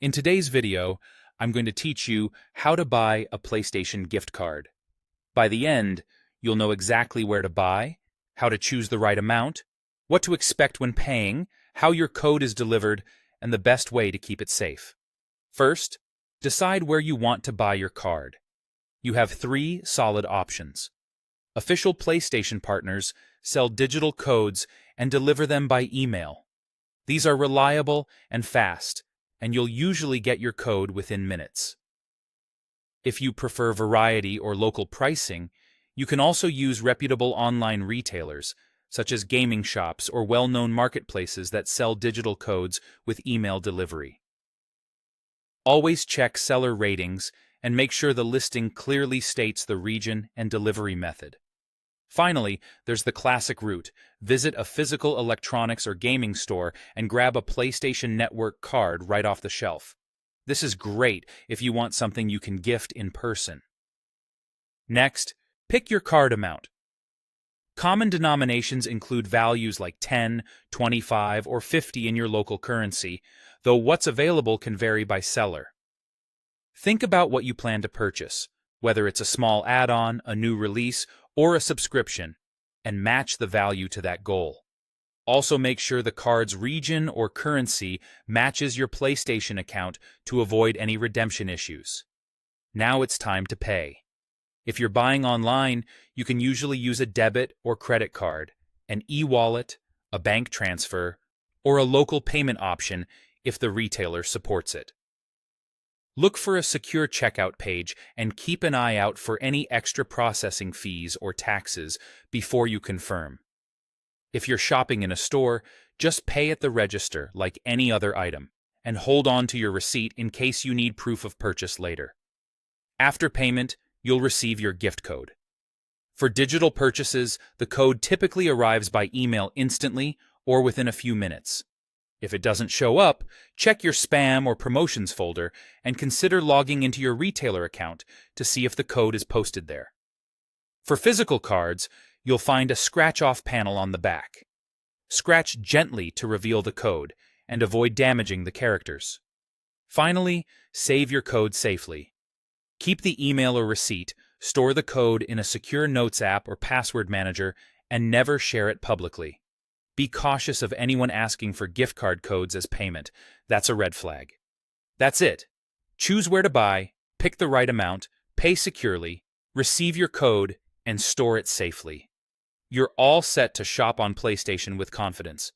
In today's video, I'm going to teach you how to buy a PlayStation gift card. By the end, you'll know exactly where to buy, how to choose the right amount, what to expect when paying, how your code is delivered, and the best way to keep it safe. First, decide where you want to buy your card. You have three solid options. Official PlayStation partners sell digital codes and deliver them by email. These are reliable and fast, and you'll usually get your code within minutes. If you prefer variety or local pricing, you can also use reputable online retailers, such as gaming shops or well-known marketplaces that sell digital codes with email delivery. Always check seller ratings and make sure the listing clearly states the region and delivery method. Finally, there's the classic route. Visit a physical electronics or gaming store and grab a PlayStation Network card right off the shelf. This is great if you want something you can gift in person. Next, pick your card amount. Common denominations include values like 10, 25, or 50 in your local currency, though what's available can vary by seller. Think about what you plan to purchase, whether it's a small add-on, a new release, or a subscription, and match the value to that goal. Also make sure the card's region or currency matches your PlayStation account to avoid any redemption issues. Now it's time to pay. If you're buying online, you can usually use a debit or credit card, an e-wallet, a bank transfer, or a local payment option if the retailer supports it. Look for a secure checkout page and keep an eye out for any extra processing fees or taxes before you confirm. If you're shopping in a store, just pay at the register like any other item, and hold on to your receipt in case you need proof of purchase later. After payment, you'll receive your gift code. For digital purchases, the code typically arrives by email instantly or within a few minutes. If it doesn't show up, check your spam or promotions folder and consider logging into your retailer account to see if the code is posted there. For physical cards, you'll find a scratch-off panel on the back. Scratch gently to reveal the code and avoid damaging the characters. Finally, save your code safely. Keep the email or receipt, store the code in a secure notes app or password manager, and never share it publicly. Be cautious of anyone asking for gift card codes as payment. That's a red flag. That's it. Choose where to buy, pick the right amount, pay securely, receive your code, and store it safely. You're all set to shop on PlayStation with confidence.